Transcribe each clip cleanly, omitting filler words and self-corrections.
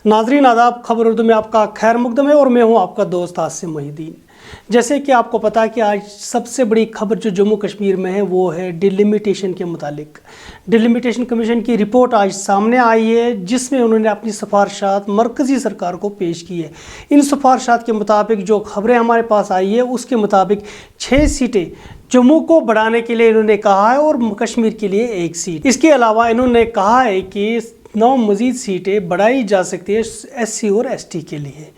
नाजरीन आदाब, खबर उर्दू में आपका खैर मुकदम है और मैं हूं आपका दोस्त आसिम मोहिद्दीन। जैसे कि आपको पता है कि आज सबसे बड़ी खबर जो जम्मू कश्मीर में है वो है डिलिमिटेशन के मुतालिक। डिलिमिटेशन कमीशन की रिपोर्ट आज सामने आई है जिसमें उन्होंने अपनी सिफारिशात मरकज़ी सरकार को पेश की है। इन सिफारिशात के मुताबिक जो खबरें हमारे पास आई है उसके मुताबिक 6 सीटें जम्मू को बढ़ाने के लिए इन्होंने कहा है और कश्मीर के लिए 1 सीट। इसके अलावा इन्होंने कहा है कि 9 मज़ीद सीटें बढ़ाई जा सकती है SC और ST के लिए।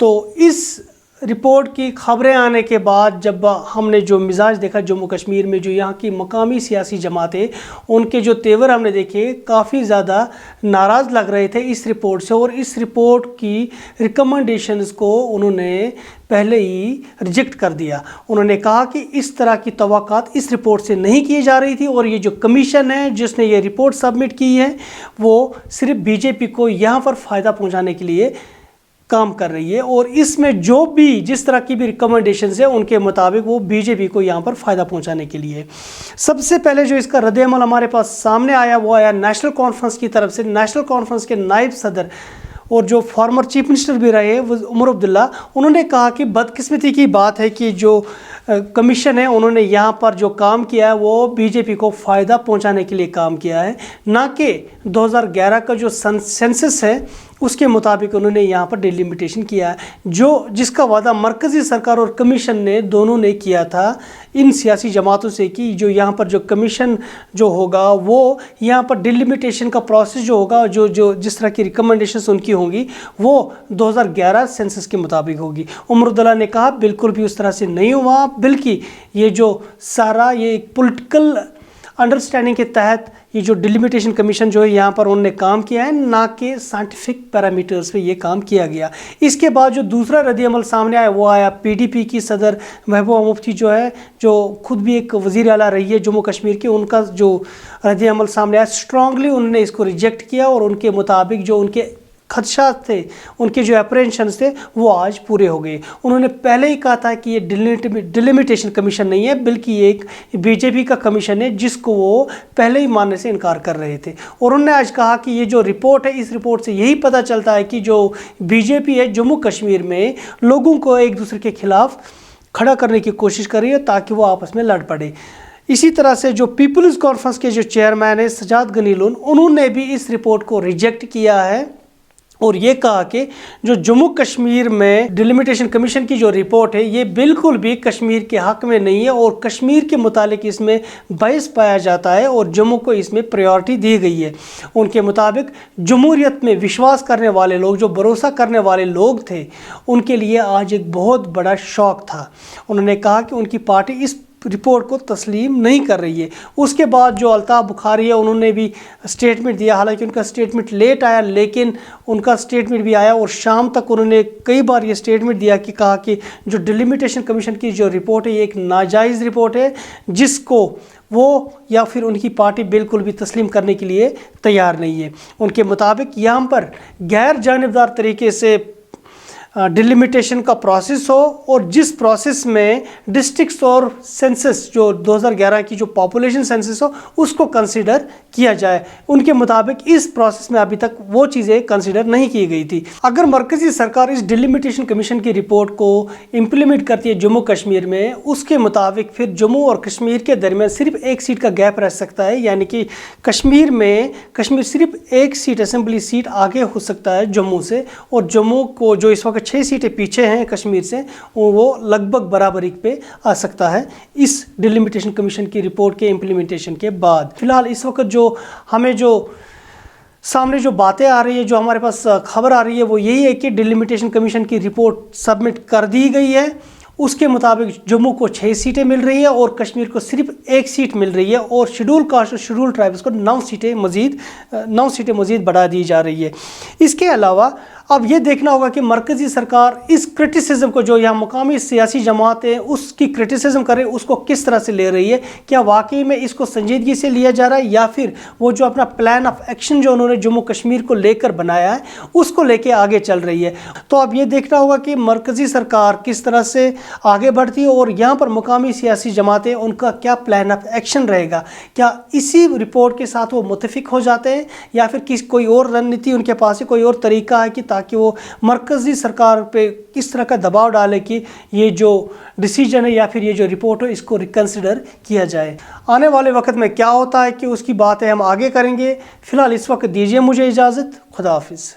तो इस रिपोर्ट की खबरें आने के बाद जब हमने जो मिजाज देखा जम्मू कश्मीर में, जो यहाँ की मकामी सियासी जमातें, उनके जो तेवर हमने देखे, काफ़ी ज़्यादा नाराज़ लग रहे थे इस रिपोर्ट से। और इस रिपोर्ट की रिकमेंडेशंस को उन्होंने पहले ही रिजेक्ट कर दिया। उन्होंने कहा कि इस तरह की तवक्कात इस रिपोर्ट से नहीं की जा रही थी और ये जो कमीशन है जिसने ये रिपोर्ट सबमिट की है वो सिर्फ BJP को यहाँ पर फ़ायदा पहुँचाने के लिए काम कर रही है। और इसमें जो भी जिस तरह की भी रिकमेंडेशंस है उनके मुताबिक वो BJP को यहाँ पर फ़ायदा पहुँचाने के लिए। सबसे पहले जो इसका रद्द-ए-अमल हमारे पास सामने आया वो आया नेशनल कॉन्फ्रेंस की तरफ से। नेशनल कॉन्फ्रेंस के नायब सदर और जो फॉर्मर चीफ मिनिस्टर भी रहे वो उमर अब्दुल्ला, उन्होंने कहा कि बदकिस्मती की बात है कि जो कमीशन है उन्होंने यहाँ पर जो काम किया है वो BJP को फ़ायदा पहुँचाने के लिए काम किया है, ना कि 2011 का जो सेंसस है उसके मुताबिक उन्होंने यहाँ पर डिलिमिटेशन किया है, जो जिसका वादा मरकज़ी सरकार और कमीशन ने दोनों ने किया था इन सियासी जमातों से कि जो यहाँ पर जो कमीशन जो होगा वो यहाँ पर डिलिमिटेशन का प्रोसेस जो होगा, जो जिस तरह की रिकमेंडेशंस उनकी होंगी वो 2011 सेंसस के मुताबिक होगी। उमर अब्दुल्ला ने कहा बिल्कुल भी उस तरह से नहीं हुआ, बल्कि ये जो सारा ये एक पॉलिटिकल अंडरस्टैंडिंग के तहत ये जो डिलिमिटेशन कमीशन जो है यहाँ पर उन्होंने काम किया है, ना कि साइंटिफिक पैरामीटर्स पे ये काम किया गया। इसके बाद जो दूसरा रद्द-ए-अमल सामने आया वो आया PDP की सदर महबूबा मुफ्ती जो है, जो खुद भी एक वज़ीर आला रही है जम्मू कश्मीर की, उनका जो रद्द-ए-अमल सामने आया स्ट्रांगली उन्होंने इसको रिजेक्ट किया और उनके मुताबिक जो उनके खदशात थे, उनके जो अप्रेंशंस थे वो आज पूरे हो गए। उन्होंने पहले ही कहा था कि ये डिलिमिटेशन कमीशन नहीं है बल्कि ये एक BJP का कमीशन है जिसको वो पहले ही मानने से इनकार कर रहे थे। और उन्होंने आज कहा कि ये जो रिपोर्ट है इस रिपोर्ट से यही पता चलता है कि जो BJP है जम्मू कश्मीर में लोगों को एक दूसरे के खिलाफ खड़ा करने की कोशिश कर रही है ताकि वो आपस में लड़ पड़े। इसी तरह से जो पीपल्स कॉन्फ्रेंस के जो चेयरमैन है सजाद गनीलून, उन्होंने भी इस रिपोर्ट को रिजेक्ट किया है और ये कहा कि जो जम्मू कश्मीर में डिलिमिटेशन कमीशन की जो रिपोर्ट है ये बिल्कुल भी कश्मीर के हक़ में नहीं है और कश्मीर के मुतालिक इसमें बहस पाया जाता है और जम्मू को इसमें प्रायोरिटी दी गई है। उनके मुताबिक जमहूरियत में विश्वास करने वाले लोग, जो भरोसा करने वाले लोग थे, उनके लिए आज एक बहुत बड़ा शौक था। उन्होंने कहा कि उनकी पार्टी इस रिपोर्ट को तस्लीम नहीं कर रही है। उसके बाद जो अल्ताफ़ बुखारी है उन्होंने भी स्टेटमेंट दिया, हालांकि उनका स्टेटमेंट लेट आया लेकिन उनका स्टेटमेंट भी आया और शाम तक उन्होंने कई बार ये स्टेटमेंट दिया कि कहा कि जो डिलिमिटेशन कमीशन की जो रिपोर्ट है ये एक नाजायज़ रिपोर्ट है जिसको वो या फिर उनकी पार्टी बिल्कुल भी तस्लीम करने के लिए तैयार नहीं है। उनके मुताबिक यहाँ पर गैर जानिबदार तरीके से डिलिमिटेशन का प्रोसेस हो और जिस प्रोसेस में डिस्ट्रिक्ट्स और सेंसस जो 2011 की जो पॉपुलेशन सेंसस हो उसको कंसीडर किया जाए। उनके मुताबिक इस प्रोसेस में अभी तक वो चीज़ें कंसीडर नहीं की गई थी। अगर मरकज़ी सरकार इस डिलिमिटेशन कमीशन की रिपोर्ट को इम्प्लीमेंट करती है जम्मू कश्मीर में, उसके मुताबिक फिर जम्मू और कश्मीर के दरमियान सिर्फ 1 सीट का गैप रह सकता है, यानी कि कश्मीर सिर्फ 1 सीट असेंबली सीट आगे हो सकता है जम्मू से, और जम्मू को जो इस वक्त 6 सीटें पीछे हैं कश्मीर से वो लगभग बराबरी पे आ सकता है इस डिलिमिटेशन कमीशन की रिपोर्ट के इम्प्लीमेंटेशन के बाद। फिलहाल इस वक्त जो हमें जो सामने जो बातें आ रही है, जो हमारे पास खबर आ रही है वो यही है कि डिलिमिटेशन कमीशन की रिपोर्ट सबमिट कर दी गई है। उसके मुताबिक जम्मू को 6 सीटें मिल रही है और कश्मीर को सिर्फ 1 सीट मिल रही है और शेड्यूल कास्ट और शेड्यूल ट्राइब्स को 9 सीटें मज़ीद बढ़ा दी जा रही है। इसके अलावा اب یہ دیکھنا ہوگا کہ مرکزی سرکار اس کرٹیسزم کو جو یہاں مقامی سیاسی جماعتیں اس کی کرٹیسزم کر رہے ہیں اس کو کس طرح سے لے رہی ہے، کیا واقعی میں اس کو سنجیدگی سے لیا جا رہا ہے یا پھر وہ جو اپنا پلان آف ایکشن جو انہوں نے جموں کشمیر کو لے کر بنایا ہے اس کو لے کے آگے چل رہی ہے۔ تو اب یہ دیکھنا ہوگا کہ مرکزی سرکار کس طرح سے آگے بڑھتی ہے اور یہاں پر مقامی سیاسی جماعتیں ان کا کیا پلان آف ایکشن رہے گا، کیا اسی رپورٹ کے ساتھ وہ متفق ہو جاتے ہیں یا پھر کوئی اور رننیتی ان کے پاس ہے، کوئی اور طریقہ ہے کہ تاکہ وہ مرکزی سرکار پہ کس طرح کا دباؤ ڈالے کہ یہ جو ڈیسیجن ہے یا پھر یہ جو رپورٹ ہے اس کو ریکنسیڈر کیا جائے۔ آنے والے وقت میں کیا ہوتا ہے کہ اس کی باتیں ہم آگے کریں گے۔ فی الحال اس وقت دیجیے مجھے اجازت، خدا حافظ۔